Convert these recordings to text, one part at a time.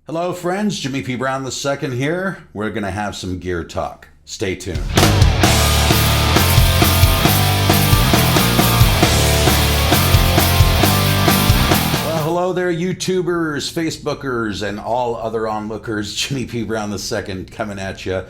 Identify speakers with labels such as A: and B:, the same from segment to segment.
A: Hello friends, Jimmy P. Brown II here. We're going to have some gear talk. Stay tuned. Well, hello there YouTubers, Facebookers, and all other onlookers. Jimmy P. Brown II coming at you.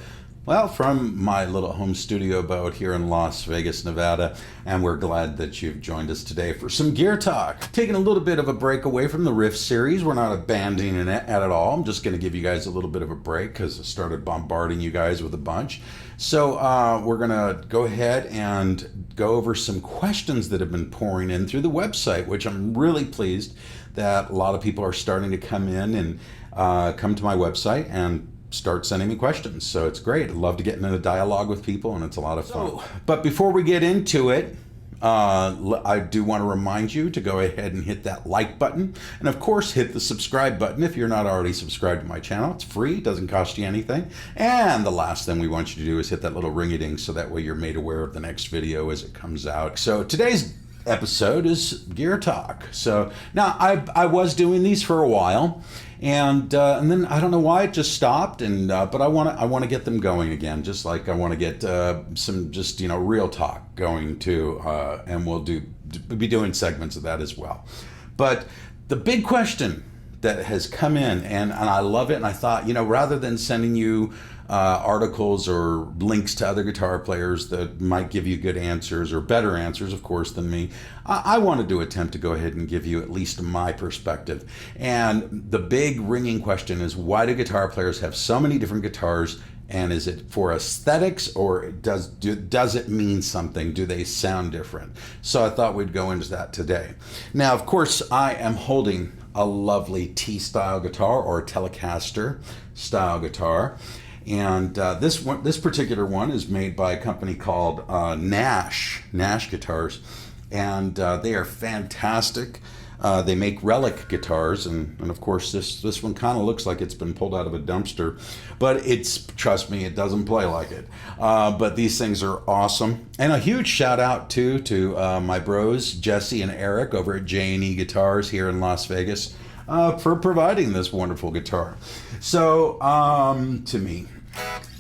A: Well, from my little home studio abode here in Las Vegas, Nevada, and we're glad that you've joined us today for some gear talk. Taking a little bit of a break away from the Rift series. We're not abandoning it at all. I'm just going to give you guys a little bit of a break because I started bombarding you guys with a bunch. So we're going to go ahead and go over some questions that have been pouring in through the website, which I'm really pleased that a lot of people are starting to come in and come to my website and start sending me questions. So it's great. I love to get into a dialogue with people, and it's a lot of fun. But before we get into it, I do want to remind you to go ahead and hit that like button, and of course hit the subscribe button if you're not already subscribed to my channel. It's free, it doesn't cost you anything. And the last thing we want you to do is hit that little ring-a-ding so that way you're made aware of the next video as it comes out. So today's episode is gear talk. So now I was doing these for a while, and then I don't know why it just stopped, and but I want to get them going again, just like I want to get some just real talk going too, and we'll be doing segments of that as well. But the big question that has come in, and I love it, and I thought, rather than sending you articles or links to other guitar players that might give you good answers or better answers, of course, than me, I wanted to attempt to go ahead and give you at least my perspective. And the big ringing question is, why do guitar players have so many different guitars? And is it for aesthetics, or does it mean something? Do they sound different? So I thought we'd go into that today. Now, of course, I am holding a lovely T-style guitar, or Telecaster style guitar. And this particular one is made by a company called Nash Guitars, and they are fantastic. They make relic guitars, and of course this one kind of looks like it's been pulled out of a dumpster, but trust me, it doesn't play like it. But these things are awesome, and a huge shout out to my bros Jesse and Eric over at J&E Guitars here in Las Vegas for providing this wonderful guitar. So to me,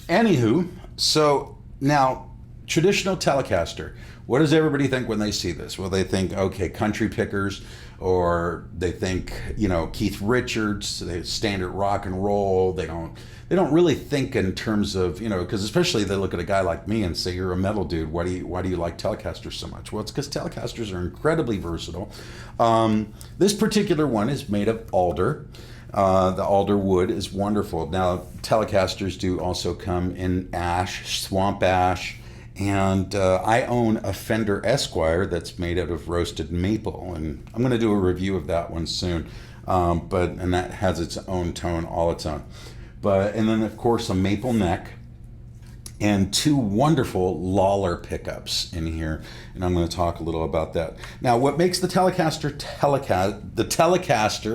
A: anywho, so now traditional Telecaster. What does everybody think when they see this? Well, they think, okay, country pickers, or they think, Keith Richards, they standard rock and roll. They don't really think in terms of, because especially they look at a guy like me and say, you're a metal dude. Why do you like Telecasters so much? Well, it's because Telecasters are incredibly versatile. This particular one is made of alder. The alder wood is wonderful. Now, Telecasters do also come in ash, swamp ash, and I own a Fender Esquire that's made out of roasted maple, and I'm going to do a review of that one soon. And that has its own tone, all its own. And then of course a maple neck, and two wonderful Lawler pickups in here, and I'm going to talk a little about that. Now, what makes the Telecaster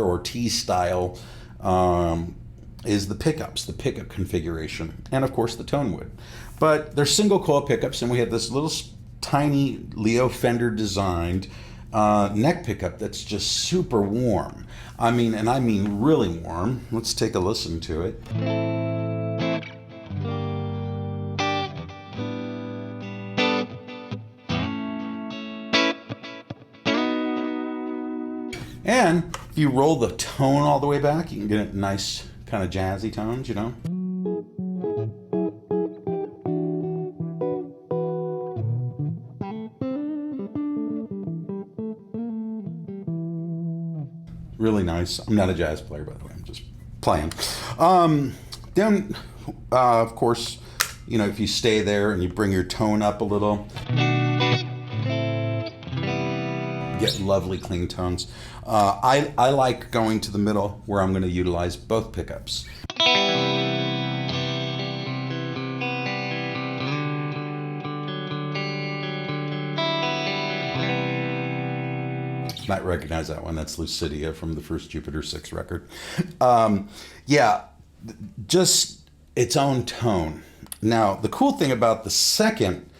A: or T-style is the pickups, the pickup configuration, and of course the tone wood. But they're single coil pickups, and we have this little tiny Leo Fender designed neck pickup that's just super warm. I mean really warm. Let's take a listen to it. And if you roll the tone all the way back, you can get a nice kind of jazzy tones, Really nice. I'm not a jazz player, by the way. I'm just playing. Then, of course, if you stay there and you bring your tone up a little, get lovely clean tones. I like going to the middle where I'm going to utilize both pickups. Might recognize that one. That's Lucidia from the first Jupiter 6 record. Yeah, just its own tone. Now, the cool thing about the second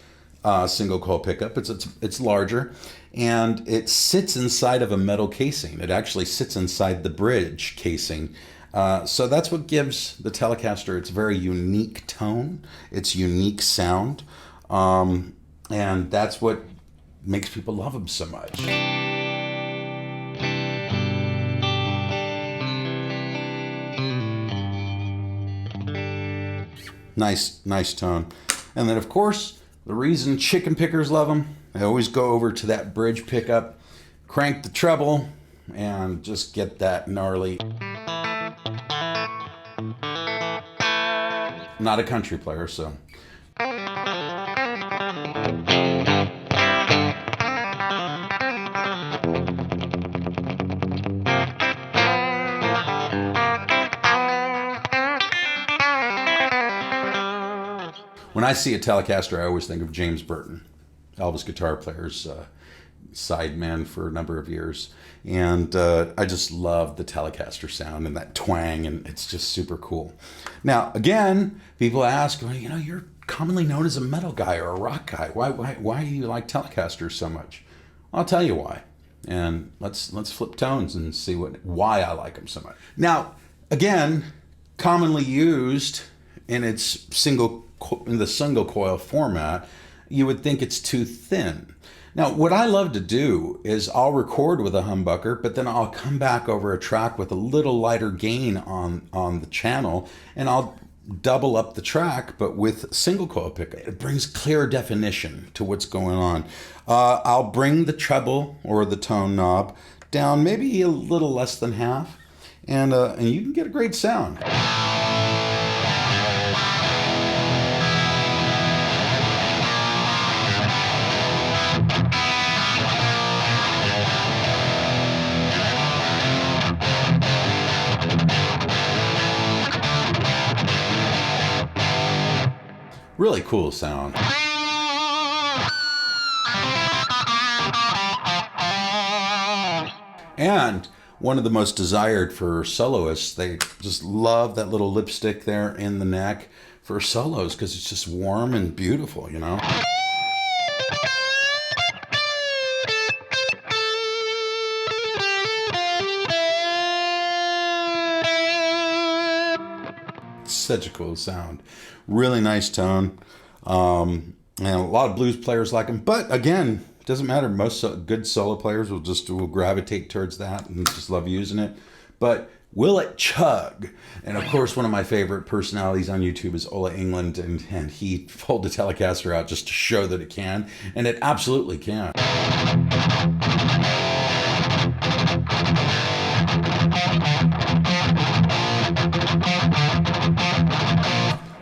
A: single coil pickup, it's larger, and it sits inside of a metal casing. It actually sits inside the bridge casing So that's what gives the Telecaster its very unique tone, its unique sound, and that's what makes people love them so much. Nice tone. And then, of course, the reason chicken pickers love them, they always go over to that bridge pickup, crank the treble, and just get that gnarly. Not a country player, so. When I see a Telecaster, I always think of James Burton, Elvis guitar player's sideman for a number of years. And I just love the Telecaster sound and that twang, and it's just super cool. Now, again, people ask, well, you know, you're commonly known as a metal guy or a rock guy. Why do you like Telecasters so much? I'll tell you why. And let's flip tones and see why I like them so much. Now, again, commonly used in the single coil format, you would think it's too thin. Now, what I love to do is I'll record with a humbucker, but then I'll come back over a track with a little lighter gain on the channel, and I'll double up the track, but with single coil pickup. It brings clear definition to what's going on. I'll bring the treble or the tone knob down maybe a little less than half, and you can get a great sound. Really cool sound. And one of the most desired for soloists, they just love that little lipstick there in the neck for solos because it's just warm and beautiful, you know? Such a cool sound. Really nice tone. And a lot of blues players like them. But again, it doesn't matter. Most good solo players will gravitate towards that and just love using it. But will it chug? And of course, one of my favorite personalities on YouTube is Ola England, and he pulled the Telecaster out just to show that it can, and it absolutely can.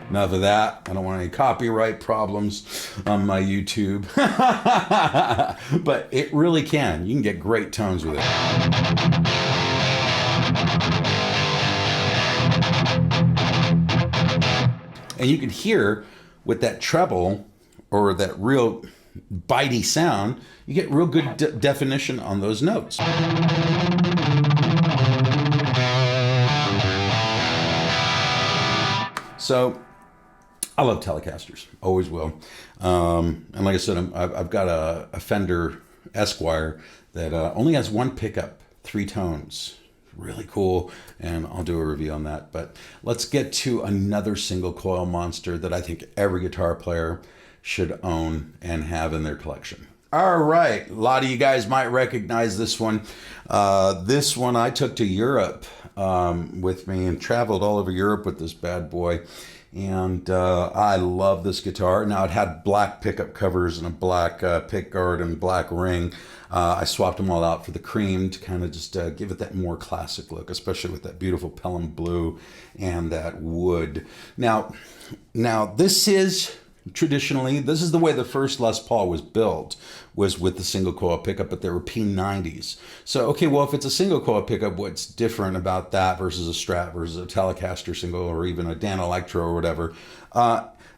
A: Enough of that. I don't want any copyright problems on my YouTube. But it really can. You can get great tones with it. And you can hear with that treble or that real bitey sound, you get real good definition on those notes. So I love Telecasters, always will. And like I said, I've got a Fender Esquire that only has one pickup, 3 tones. Really cool, and I'll do a review on that. But let's get to another single coil monster that I think every guitar player should own and have in their collection. All right, a lot of you guys might recognize this one. This one I took to Europe with me and traveled all over Europe with this bad boy. And I love this guitar. Now, it had black pickup covers and a black pick guard and black ring. I swapped them all out for the cream to kind of just give it that more classic look, especially with that beautiful Pelham blue and that wood. Now this is traditionally, this is the way the first Les Paul was built, was with the single coil pickup, but there were P90s. So, okay, well, if it's a single coil pickup, what's different about that versus a Strat versus a Telecaster single or even a Dan Electro or whatever?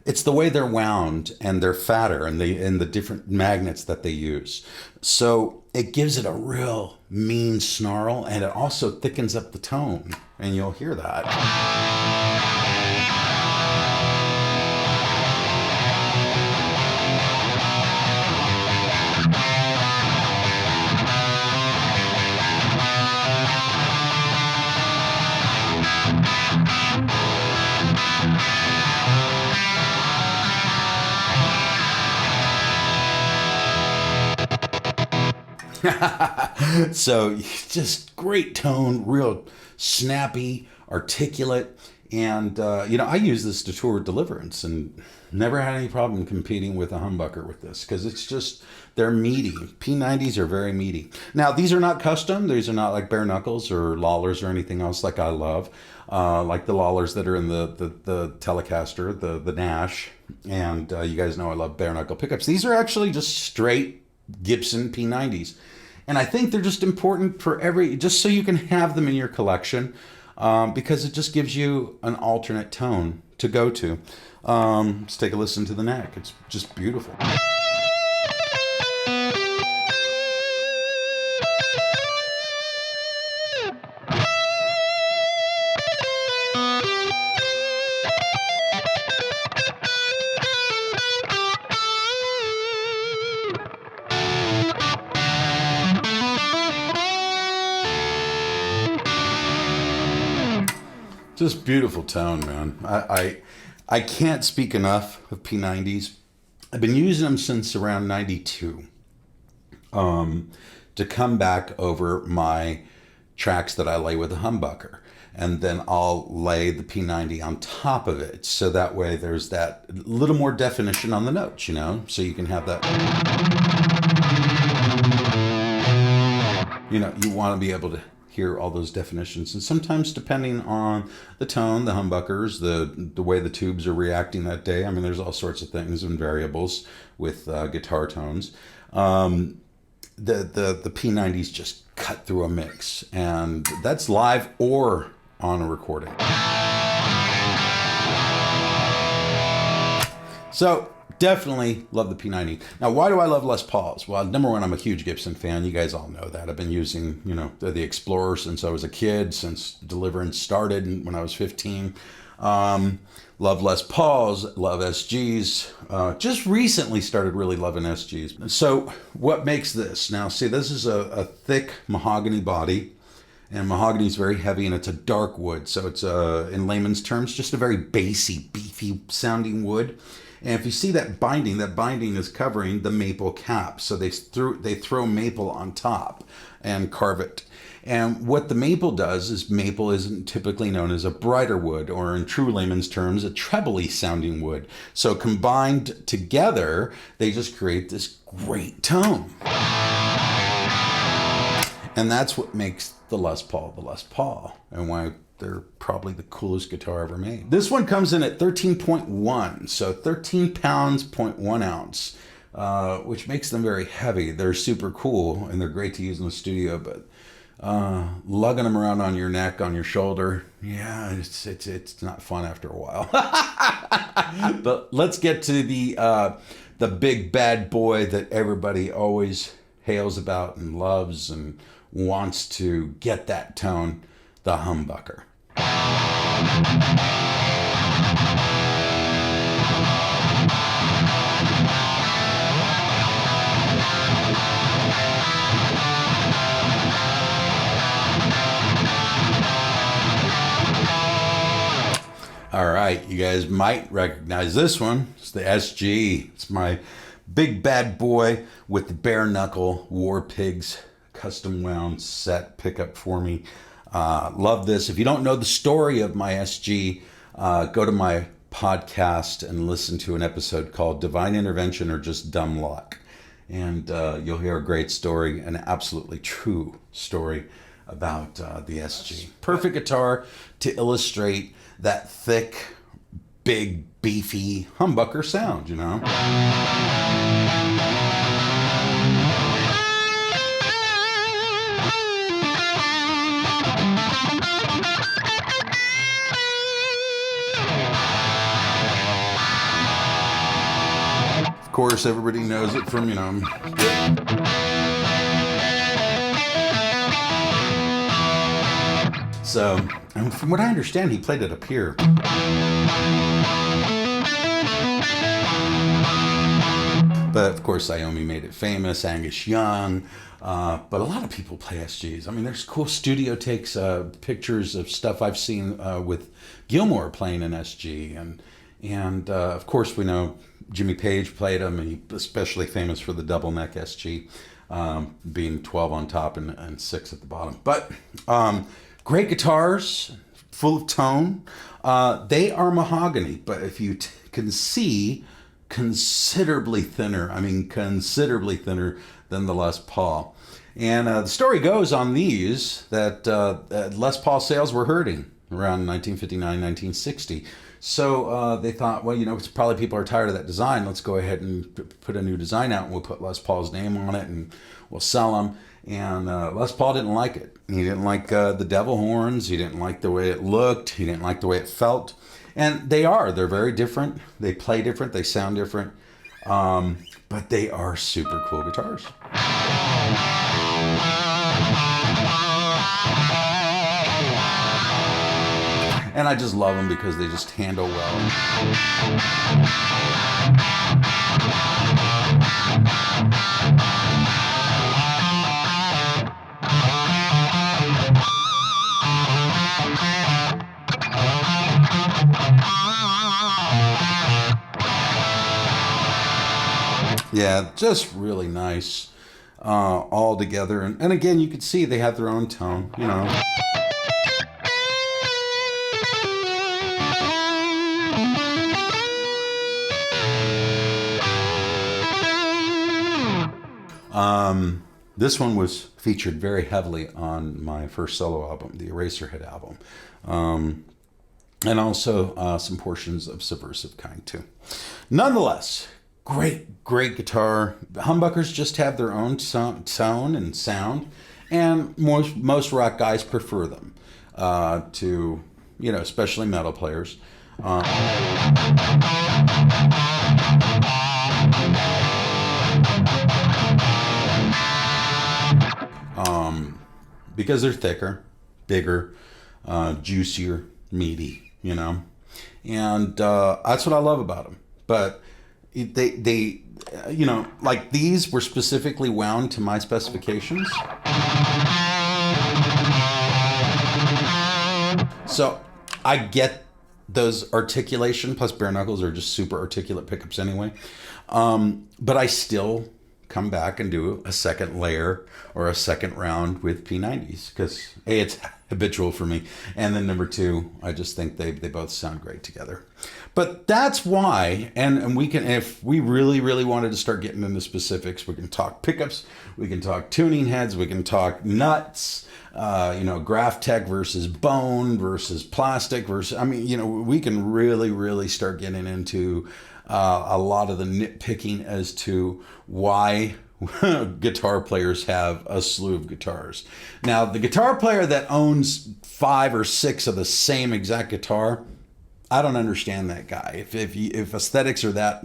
A: It's the way they're wound, and they're fatter, and the different magnets that they use. So it gives it a real mean snarl, and it also thickens up the tone, and you'll hear that. So just great tone, real snappy, articulate. And, I use this to tour Deliverance and never had any problem competing with a humbucker with this because it's just, they're meaty. P90s are very meaty. Now, these are not custom. These are not like bare knuckles or Lawlers or anything else like I love. Like the Lawlers that are in the Telecaster, the Nash. And you guys know I love bare knuckle pickups. These are actually just straight Gibson P90s. And I think they're just important for just so you can have them in your collection. Because it just gives you an alternate tone to go to. Let's take a listen to the neck. It's just beautiful. Just beautiful tone, man. I can't speak enough of P90s. I've been using them since around 92 to come back over my tracks that I lay with a humbucker. And then I'll lay the P90 on top of it. So that way there's that little more definition on the notes, so you can have that. You want to be able to hear all those definitions. And sometimes depending on the tone, the humbuckers, the way the tubes are reacting that day. I mean, there's all sorts of things and variables with guitar tones. The P90s just cut through a mix, and that's live or on a recording. So definitely love the P90. Now, why do I love Les Pauls? Well, number one, I'm a huge Gibson fan. You guys all know that. I've been using, the Explorer since I was a kid, since Deliverance started when I was 15. Love Les Pauls, love SGs. Just recently started really loving SGs. So what makes this? Now, see, this is a thick mahogany body. And mahogany is very heavy, and it's a dark wood. So it's, in layman's terms, just a very bassy, beefy sounding wood. And if you see that binding is covering the maple cap. So they throw maple on top and carve it. And what the maple does is maple isn't typically known as a brighter wood, or in true layman's terms, a trebly sounding wood. So combined together, they just create this great tone. And that's what makes the Les Paul, and why they're probably the coolest guitar ever made. This one comes in at 13.1, so 13 pounds, 0.1 ounce, which makes them very heavy. They're super cool, and they're great to use in the studio, but lugging them around on your neck, on your shoulder, yeah, it's not fun after a while. But let's get to the big bad boy that everybody always hails about and loves and wants to get that tone, the humbucker. All right, you guys might recognize this one. It's the SG. It's my big bad boy with the bare knuckle War Pigs custom wound set pickup for me. Love this. If you don't know the story of my SG, go to my podcast and listen to an episode called Divine Intervention or Just Dumb Luck. And you'll hear a great story, an absolutely true story about the SG. Perfect guitar to illustrate that thick, big, beefy humbucker sound, Of course, everybody knows it from, So, and from what I understand, he played it up here. But of course, Iommi made it famous, Angus Young. But a lot of people play SGs. I mean, there's cool studio takes, pictures of stuff I've seen with Gilmour playing an SG. And of course, we know Jimmy Page played them, and he's especially famous for the double neck SG. being 12 on top and 6 at the bottom. But great guitars, full of tone. They are mahogany, but if you can see, considerably thinner. I mean, considerably thinner than the Les Paul. And the story goes on these that Les Paul sales were hurting around 1959, 1960. So they thought, well, it's probably people are tired of that design. Let's go ahead and put a new design out, and we'll put Les Paul's name on it, and we'll sell them. And Les Paul didn't like it. He didn't like the devil horns. He didn't like the way it looked. He didn't like the way it felt. And they're very different. They play different. They sound different. But they are super cool guitars. And I just love them because they just handle well. Yeah, just really nice all together. And again, you can see they have their own tone, This one was featured very heavily on my first solo album, the Eraserhead album. And also some portions of Subversive Kind too. Nonetheless, great guitar. Humbuckers just have their own tone and sound, and most rock guys prefer them to, especially metal players. Because they're thicker, bigger, juicier, meaty, and that's what I love about them. But they like these were specifically wound to my specifications. So I get those articulation, plus bare knuckles are just super articulate pickups anyway. But I still come back and do a second layer or a second round with P90s because A, it's habitual for me, and then number two, I just think they both sound great together. But that's why, and we can, if we really wanted to start getting into specifics, we can talk pickups, we can talk tuning heads, we can talk nuts, graph tech versus bone versus plastic versus, we can really start getting into a lot of the nitpicking as to why guitar players have a slew of guitars. Now, the guitar player that owns 5 or 6 of the same exact guitar, I don't understand that guy. If aesthetics are that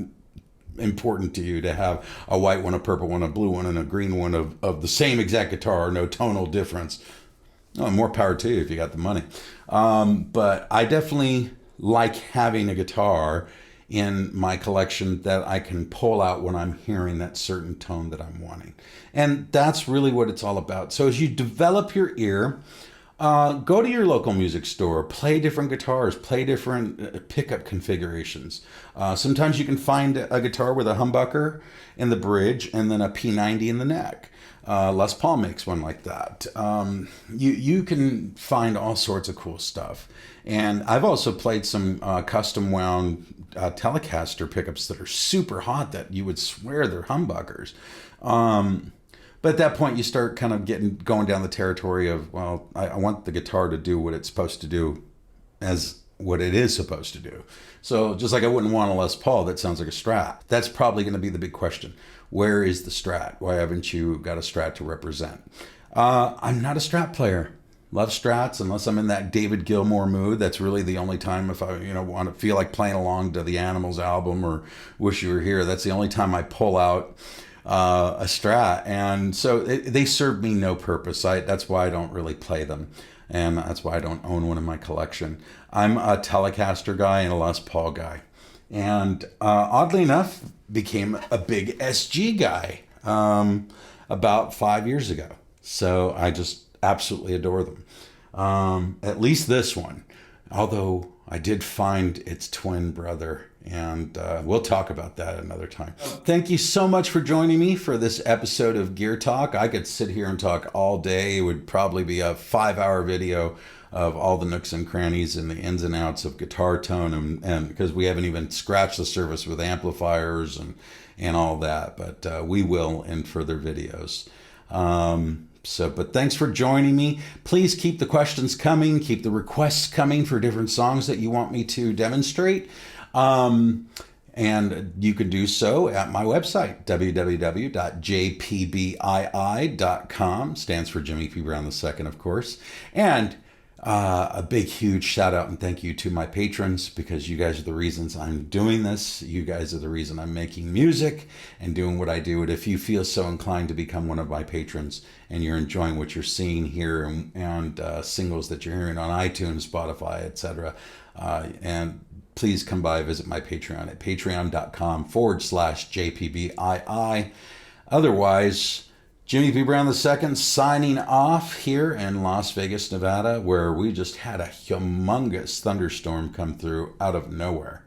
A: important to you, to have a white one, a purple one, a blue one, and a green one of the same exact guitar, no tonal difference, more power to you if you got the money. But I definitely like having a guitar in my collection that I can pull out when I'm hearing that certain tone that I'm wanting. And that's really what it's all about. So as you develop your ear, go to your local music store, play different guitars, play different pickup configurations. Sometimes you can find a guitar with a humbucker in the bridge and then a P90 in the neck. Les Paul makes one like that. You can find all sorts of cool stuff. And I've also played some custom wound Telecaster pickups that are super hot that you would swear they're humbuckers. But at that point, you start kind of going down the territory of, well, I want the guitar to do what it's supposed to do as what it is supposed to do. So just like I wouldn't want a Les Paul that sounds like a Strat. That's probably going to be the big question. Where is the Strat? Why haven't you got a Strat to represent? I'm not a Strat player. Love Strats unless I'm in that David Gilmour mood. That's really the only time if I want to feel like playing along to the Animals album or Wish You Were Here. That's the only time I pull out a Strat. And so they serve me no purpose. That's why I don't really play them. And that's why I don't own one in my collection. I'm a Telecaster guy and a Les Paul guy. And oddly enough, became a big SG guy about 5 years ago. So I just absolutely adore them. At least this one. Although I did find its twin brother, and we'll talk about that another time. Thank you so much for joining me for this episode of Gear Talk. I could sit here and talk all day. It would probably be a 5-hour video of all the nooks and crannies and the ins and outs of guitar tone, and because we haven't even scratched the surface with amplifiers and all that, but we will in further videos. But thanks for joining me. Please keep the questions coming, keep the requests coming for different songs that you want me to demonstrate. And you can do so at my website, www.jpbii.com. Stands for Jimmy P. Brown II, of course. And a big, huge shout out and thank you to my patrons, because you guys are the reasons I'm doing this. You guys are the reason I'm making music and doing what I do. And if you feel so inclined to become one of my patrons and you're enjoying what you're seeing here and singles that you're hearing on iTunes, Spotify, etc., and please come by, visit my Patreon at patreon.com/JPBII. Otherwise, Jimmy P. Brown II signing off here in Las Vegas, Nevada, where we just had a humongous thunderstorm come through out of nowhere.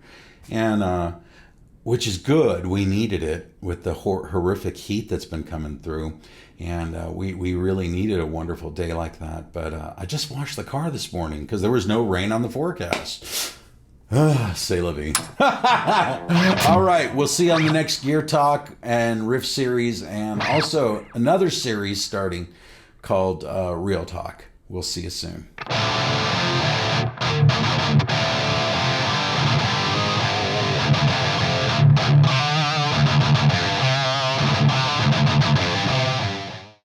A: And which is good. We needed it with the horrific heat that's been coming through. And we really needed a wonderful day like that. But I just washed the car this morning because there was no rain on the forecast. C'est la vie. All right, we'll see you on the next Gear Talk and Riff series, and also another series starting called Real Talk. We'll see you soon.